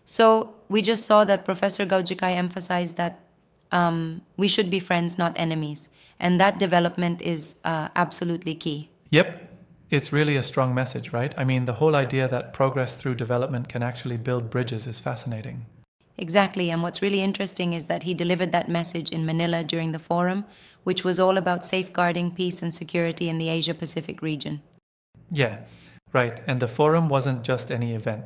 So we just saw that Professor Gaujikai emphasized that we should be friends, not enemies. And that development is absolutely key. Yep, it's really a strong message, right? I mean, the whole idea that progress through development can actually build bridges is fascinating. Exactly. And what's really interesting is that he delivered that message in Manila during the forum, which was all about safeguarding peace and security in the Asia Pacific region. Yeah, right. And the forum wasn't just any event.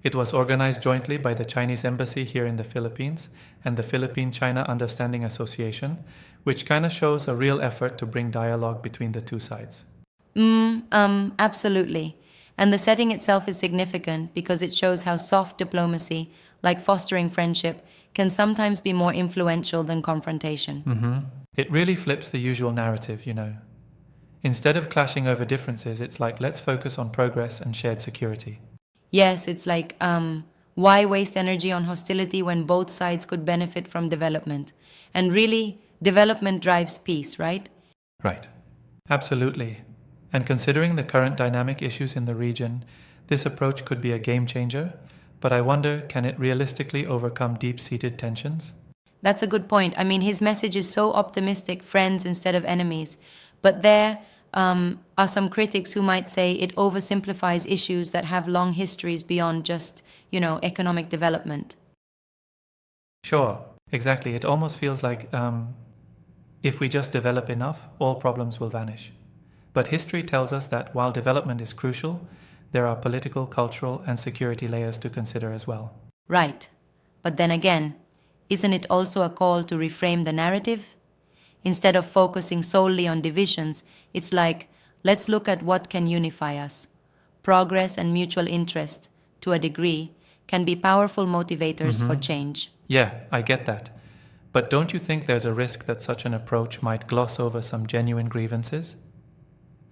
It was organized jointly by the Chinese Embassy here in the Philippines and the Philippine China Understanding Association, which kind of shows a real effort to bring dialogue between the two sides. Absolutely. And the setting itself is significant because it shows how soft diplomacy, like fostering friendship, can sometimes be more influential than confrontation. It really flips the usual narrative, you know. Instead of clashing over differences, it's like let's focus on progress and shared security. Yes, it's like, why waste energy on hostility when both sides could benefit from development? And really, development drives peace, right? Right. Absolutely. And considering the current dynamic issues in the region, this approach could be a game changer, but I wonder, can it realistically overcome deep seated tensions? That's a good point. I mean, his message is so optimistic, friends instead of enemies. But there are some critics who might say it oversimplifies issues that have long histories beyond just, economic development. Sure, exactly. It almost feels like if we just develop enough, all problems will vanish. But history tells us that while development is crucial, there are political, cultural, and security layers to consider as well. Right. But then again, isn't it also a call to reframe the narrative? Instead of focusing solely on divisions, it's like, let's look at what can unify us. Progress and mutual interest, to a degree, can be powerful motivators for change. Yeah, I get that. But don't you think there's a risk that such an approach might gloss over some genuine grievances?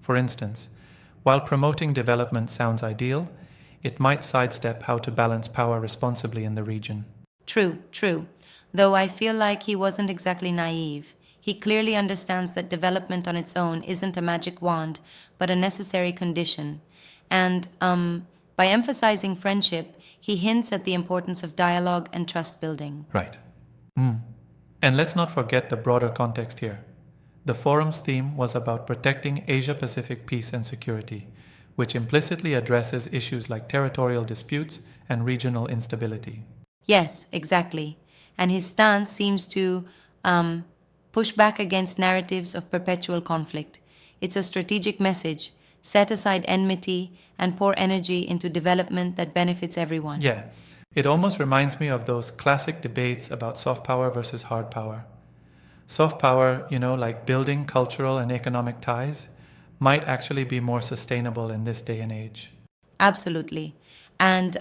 For instance, while promoting development sounds ideal, it might sidestep how to balance power responsibly in the region. True, true. Though I feel like he wasn't exactly naive. He clearly understands that development on its own isn't a magic wand, but a necessary condition. And by emphasizing friendship, he hints at the importance of dialogue and trust building. Right. And let's not forget the broader context here. The forum's theme was about protecting Asia Pacific peace and security, which implicitly addresses issues like territorial disputes and regional instability. Yes, exactly. And his stance seems to push back against narratives of perpetual conflict. It's a strategic message: set aside enmity and pour energy into development that benefits everyone. Yeah, it almost reminds me of those classic debates about soft power versus hard power. Soft power, like building cultural and economic ties, might actually be more sustainable in this day and age. Absolutely. And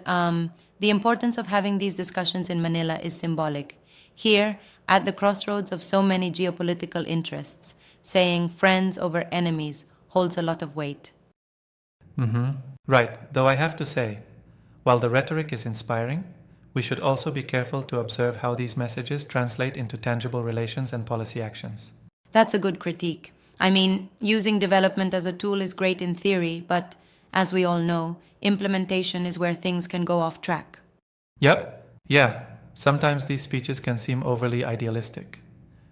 the importance of having these discussions in Manila is symbolic. Here, at the crossroads of so many geopolitical interests, saying friends over enemies holds a lot of weight. Right, though I have to say, while the rhetoric is inspiring, we should also be careful to observe how these messages translate into tangible relations and policy actions. That's a good critique. I mean, using development as a tool is great in theory, but as we all know, implementation is where things can go off track. Yep, yeah, sometimes these speeches can seem overly idealistic,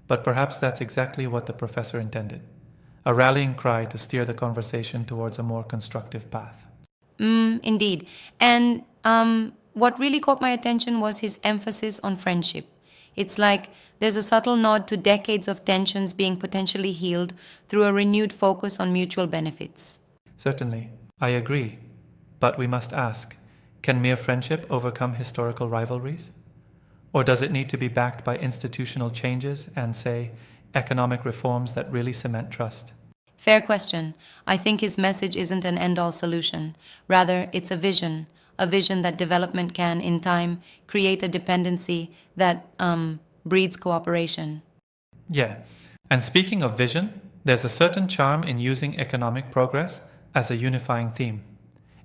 but perhaps that's exactly what the professor intended, a rallying cry to steer the conversation towards a more constructive path. Indeed. And what really caught my attention was his emphasis on friendship. It's like there's a subtle nod to decades of tensions being potentially healed through a renewed focus on mutual benefits. Certainly, I agree, but we must ask, can mere friendship overcome historical rivalries? Or does it need to be backed by institutional changes and, say, economic reforms that really cement trust? Fair question. I think his message isn't an end all solution. Rather, it's a vision that development can, in time, create a dependency that breeds cooperation. Yeah, and speaking of vision, there's a certain charm in using economic progress as a unifying theme.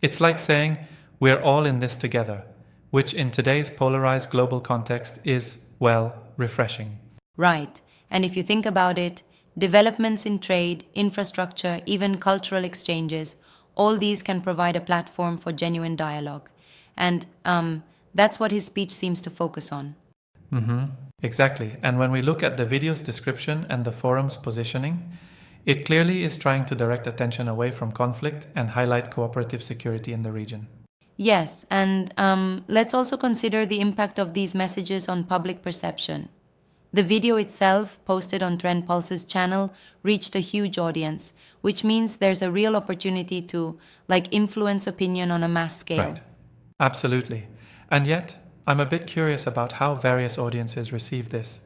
It's like saying, we're all in this together, which in today's polarized global context is, well, refreshing. Right. And if you think about it, developments in trade, infrastructure, even cultural exchanges, all these can provide a platform for genuine dialogue. And That's what his speech seems to focus on. Exactly. And when we look at the video's description and the forum's positioning, it clearly is trying to direct attention away from conflict and highlight cooperative security in the region. Yes, and let's also consider the impact of these messages on public perception. The video itself, posted on Trend Pulse's channel, reached a huge audience, which means there's a real opportunity to, influence opinion on a mass scale. Right. Absolutely. And yet, I'm a bit curious about how various audiences receive this.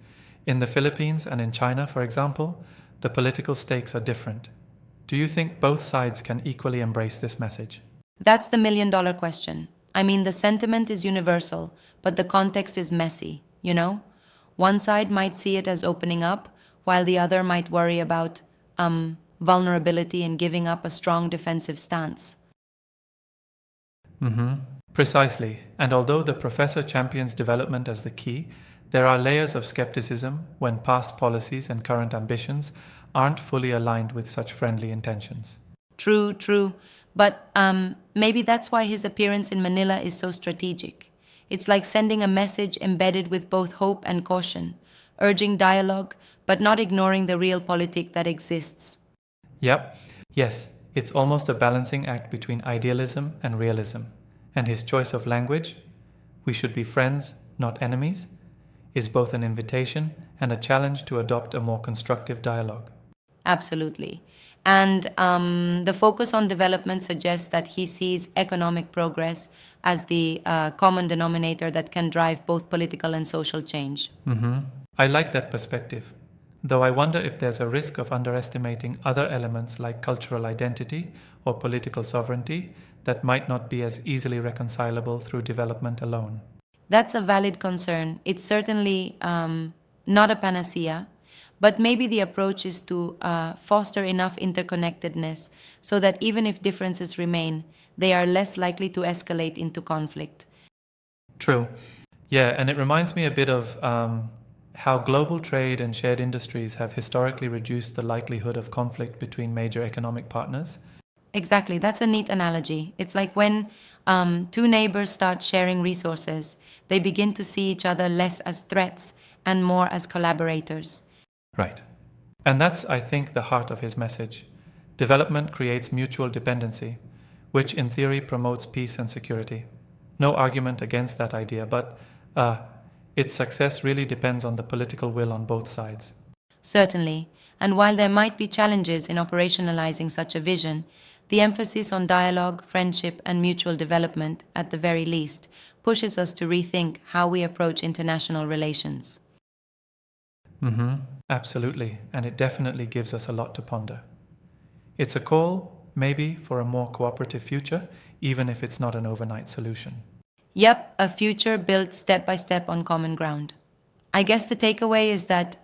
In the Philippines and in China, for example, the political stakes are different. Do you think both sides can equally embrace this message? That's the million-dollar question. I mean, the sentiment is universal, but the context is messy, you know? One side might see it as opening up, while the other might worry about vulnerability and giving up a strong defensive stance. Precisely. And although the professor champions development as the key, there are layers of skepticism when past policies and current ambitions aren't fully aligned with such friendly intentions. True, true. But maybe that's why his appearance in Manila is so strategic. It's like sending a message embedded with both hope and caution, urging dialogue, but not ignoring the real politic that exists. Yep. Yes, it's almost a balancing act between idealism and realism. And his choice of language, we should be friends, not enemies, is both an invitation and a challenge to adopt a more constructive dialogue. Absolutely. And the focus on development suggests that he sees economic progress as the common denominator that can drive both political and social change. I like that perspective, though I wonder if there's a risk of underestimating other elements like cultural identity or political sovereignty that might not be as easily reconcilable through development alone. That's a valid concern. It's certainly not a panacea, but maybe the approach is to foster enough interconnectedness so that even if differences remain, they are less likely to escalate into conflict. True. Yeah, and it reminds me a bit of how global trade and shared industries have historically reduced the likelihood of conflict between major economic partners. Exactly, that's a neat analogy. It's like when two neighbors start sharing resources, they begin to see each other less as threats and more as collaborators. Right. And that's, I think, the heart of his message. Development creates mutual dependency, which in theory promotes peace and security. No argument against that idea, but its success really depends on the political will on both sides. Certainly, and while there might be challenges in operationalizing such a vision, the emphasis on dialogue, friendship, and mutual development, at the very least, pushes us to rethink how we approach international relations. Absolutely, and it definitely gives us a lot to ponder. It's a call, maybe, for a more cooperative future, even if it's not an overnight solution. Yep, a future built step by step on common ground. I guess the takeaway is that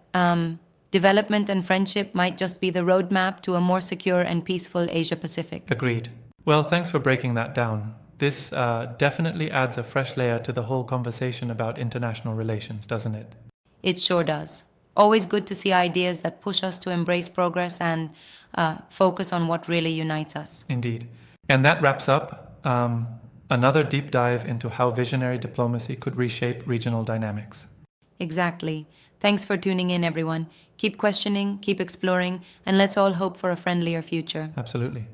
development and friendship might just be the roadmap to a more secure and peaceful Asia Pacific. Agreed. Well, thanks for breaking that down. This definitely adds a fresh layer to the whole conversation about international relations, doesn't it? It sure does. Always good to see ideas that push us to embrace progress and focus on what really unites us. Indeed. And that wraps up another deep dive into how visionary diplomacy could reshape regional dynamics. Exactly. Thanks for tuning in, everyone. Keep questioning, keep exploring, and let's all hope for a friendlier future. Absolutely.